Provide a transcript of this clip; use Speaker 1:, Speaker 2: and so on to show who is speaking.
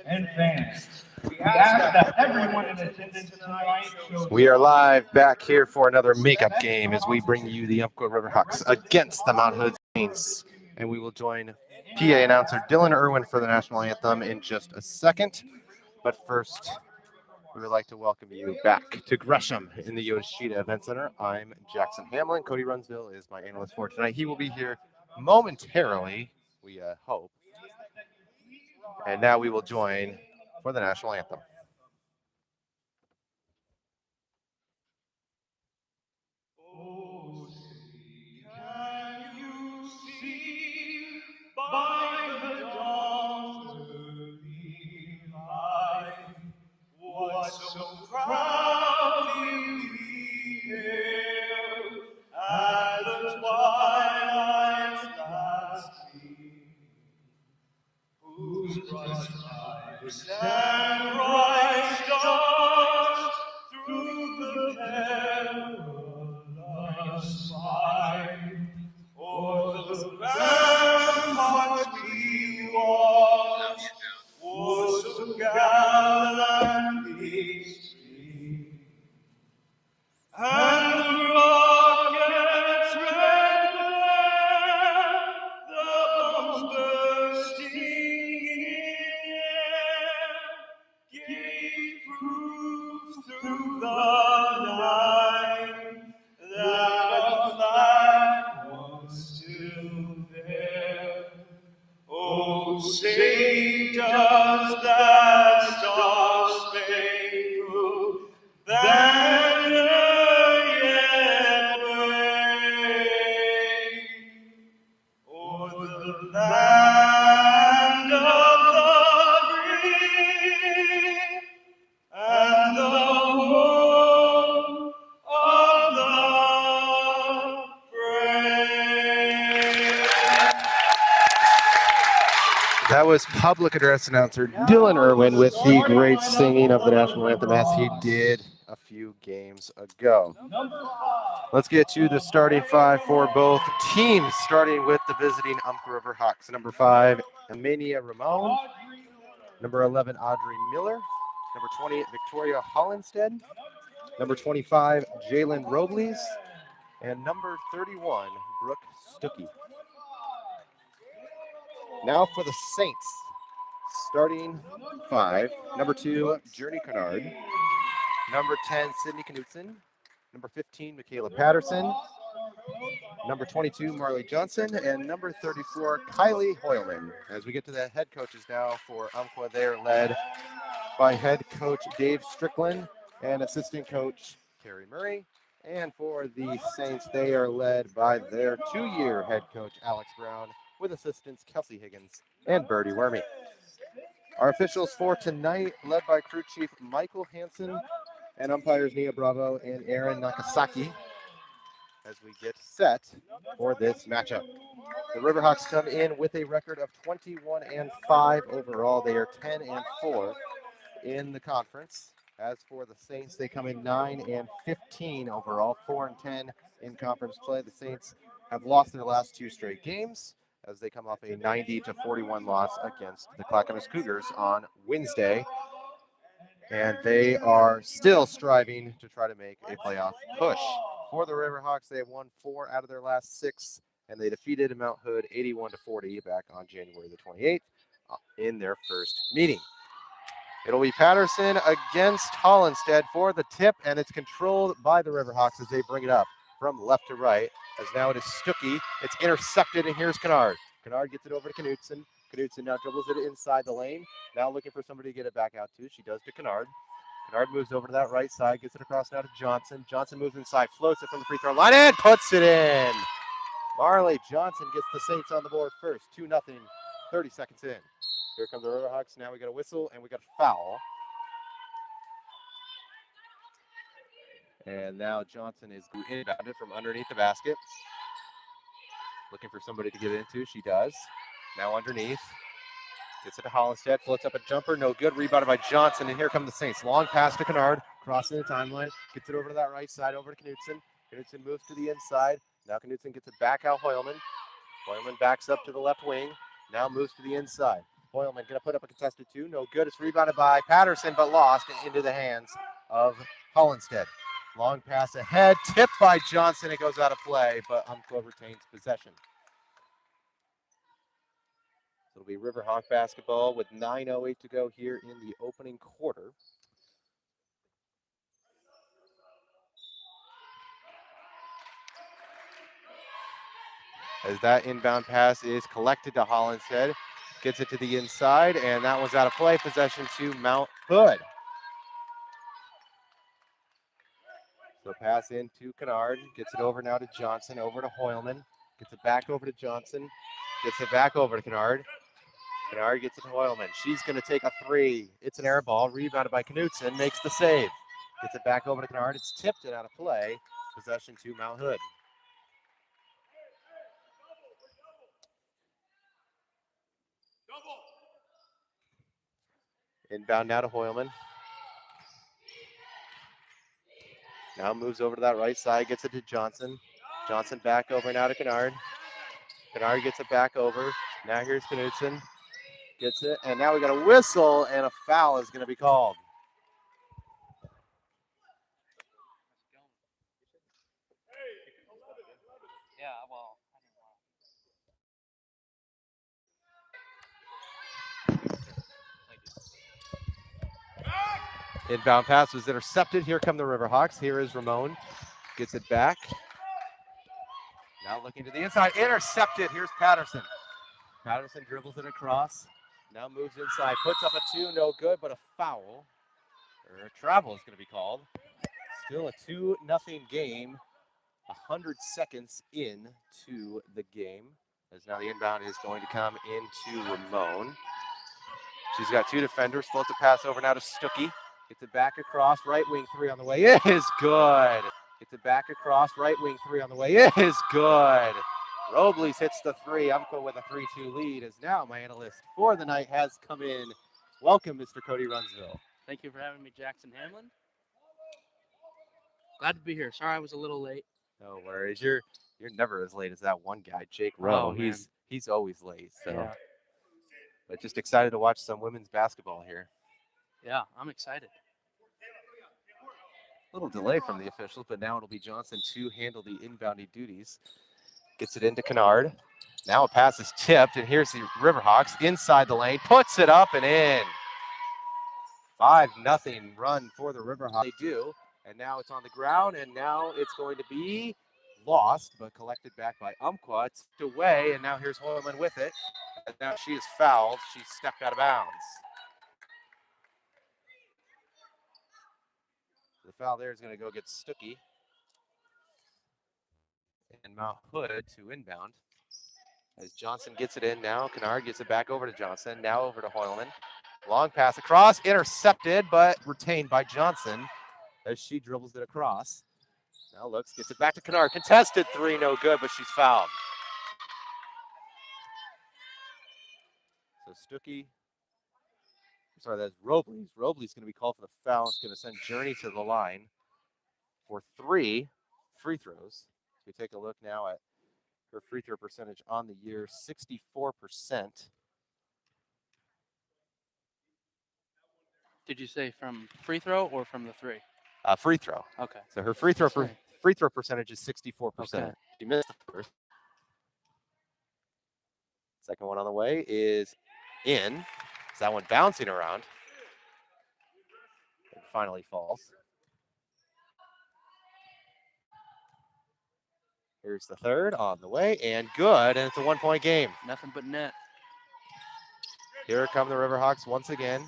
Speaker 1: and fans. We ask that everyone in attendance tonight show.
Speaker 2: We are live back here for another makeup game as we bring you the Umpqua Riverhawks against the Mount Hood Saints. And we will join PA announcer Dylan Irwin for the national anthem in just a second. But first, we would like to welcome you back to Gresham in the Yoshida Event Center. I'm Jackson Hamlin. Cody Runsville is my analyst for tonight. He will be here momentarily, we hope. And now we will join for the national anthem.
Speaker 1: Oh, say, can you see by the dawn's early light what so proudly we hailed at the twilight's last gleam, whose bright stripes and bright stars through the perilous fight o'er the ramparts we watched was so gallantly streamed, and the rocket's red glare, the bombs bursting in air, gave proof through the night that our flag was still there. Oh, say does that star-spangled banner yet wave o'er the land of the free and the home of the brave.
Speaker 2: That was public address announcer Dylan Irwin with the great singing of the national anthem as he did a few games ago. Let's get to the starting five for both teams, starting with the visiting Umpqua Riverhawks. Number 5, Amania Ramon. Number 11, Audrey Miller. Number 20, Victoria Hollinstead. Number 25, Jalen Robles. And number 31, Brooke Stuckey. Now for the Saints, starting 5, number 2, Journey Kennard, number 10, Sydney Knutson, number 15, Michaela Patterson, number 22, Marley Johnson, and number 34, Kylie Hoyleman. As we get to the head coaches now for Umpqua, they are led by head coach Dave Strickland and assistant coach Carrie Murray. And for the Saints, they are led by their 2-year head coach Alex Brown, with assistants Kelsey Higgins and Birdie Wormy. Our officials for tonight, led by crew chief Michael Hansen and umpires Nia Bravo and Aaron Nakasaki, as we get set for this matchup. The Riverhawks come in with a record of 21-5 overall. They are 10-4 in the conference. As for the Saints, they come in 9-15 overall, 4-10 in conference play. The Saints have lost their last 2 straight games, as they come off a 90-41 loss against the Clackamas Cougars on Wednesday. And they are still striving to try to make a playoff push. For the Riverhawks, they have won 4 out of their last 6, and they defeated Mount Hood 81-40 back on January the 28th in their first meeting. It'll be Patterson against Hollinstead for the tip, and it's controlled by the Riverhawks as they bring it up from left to right, as now it is Stuckey. It's intercepted, and here's Kennard. Kennard gets it over to Knutson. Knutson now dribbles it inside the lane. Now looking for somebody to get it back out to. She does to Kennard. Kennard moves over to that right side, gets it across now to Johnson. Johnson moves inside, floats it from the free throw line, and puts it in. Marley Johnson gets the Saints on the board first, 2-0, 30 seconds in. Here comes the Riverhawks. Now we got a whistle, and we got a foul. And now Johnson is inbounded from underneath the basket. Looking for somebody to get it into. She does. Now underneath. Gets it to Hollinstead. Floats up a jumper. No good. Rebounded by Johnson. And here come the Saints. Long pass to Kennard. Crossing the timeline. Gets it over to that right side. Over to Knutson. Knutson moves to the inside. Now Knutson gets it back out Hoyleman. Hoyleman backs up to the left wing. Now moves to the inside. Hoyleman gonna put up a contested 2. No good. It's rebounded by Patterson, but lost and into the hands of Hollinstead. Long pass ahead, tipped by Johnson. It goes out of play, but Umpqua retains possession. So it'll be Riverhawk basketball with 9:08 to go here in the opening quarter. As that inbound pass is collected to Hollinstead, gets it to the inside, and that one's out of play. Possession to Mount Hood. So pass in to Kennard, gets it over now to Johnson, over to Hoyleman, gets it back over to Johnson, gets it back over to Kennard. Kennard gets it to Hoyleman. She's going to take a 3. It's an air ball, rebounded by Knutson, makes the save. Gets it back over to Kennard. It's tipped and out of play. Possession to Mount Hood. Inbound now to Hoyleman. Now moves over to that right side, gets it to Johnson. Johnson back over now to Kennard. Kennard gets it back over. Now here's Knutson. Gets it, and now we got a whistle, and a foul is going to be called.
Speaker 3: Yeah, well.
Speaker 2: Inbound pass was intercepted. Here come the Riverhawks. Here is Ramon. Gets it back. Now looking to the inside. Intercepted. Here's Patterson. Patterson dribbles it across. Now moves inside. Puts up a 2. No good, but a foul. Or a travel is going to be called. Still a 2-0 game. 100 seconds into the game. As now the inbound is going to come into Ramon. She's got 2 defenders. Floats a pass over now to Stuckey. Gets it back across. Right wing 3 on the way. It is good. Gets it back across. Right wing 3 on the way. It is good. Robles hits the 3. Umpqua with a 3-2 lead. As now my analyst for the night has come in. Welcome, Mr. Cody Runsville.
Speaker 3: Thank you for having me, Jackson Hamlin. Glad to be here. Sorry I was a little late.
Speaker 2: No worries. You're never as late as that one guy, Jake Rowe.
Speaker 3: Oh,
Speaker 2: he's always late. So,
Speaker 3: Yeah.
Speaker 2: But just excited to watch some women's basketball here.
Speaker 3: Yeah, I'm excited.
Speaker 2: Little delay from the officials, but now it'll be Johnson to handle the inbounding duties. Gets it into Kennard. Now a pass is tipped, and here's the Riverhawks inside the lane. Puts it up and in. 5-0 run for the Riverhawks. They do, and now it's on the ground, and now it's going to be lost, but collected back by Umpqua. It's away, and now here's Hoyleman with it. And now she is fouled. She stepped out of bounds. The foul there is going to go get Stuckey. And Mount Hood to inbound. As Johnson gets it in now, Kennard gets it back over to Johnson. Now over to Hoyleman. Long pass across, intercepted, but retained by Johnson as she dribbles it across. Now looks, gets it back to Kennard. Contested 3, no good, but she's fouled. So Stuckey, sorry, that's Robles. Robles going to be called for the foul. It's going to send Journey to the line for 3 free throws. So we take a look now at her free throw percentage on the year, 64%.
Speaker 3: Did you say from free throw or from the 3?
Speaker 2: Free throw.
Speaker 3: Okay.
Speaker 2: So her free throw percentage is 64%.
Speaker 3: Okay.
Speaker 2: She missed the first. Second one on the way is in. So that one bouncing around. It finally falls. Here's the third on the way, and good, and it's a 1-point game.
Speaker 3: Nothing but net.
Speaker 2: Here come the Riverhawks once again.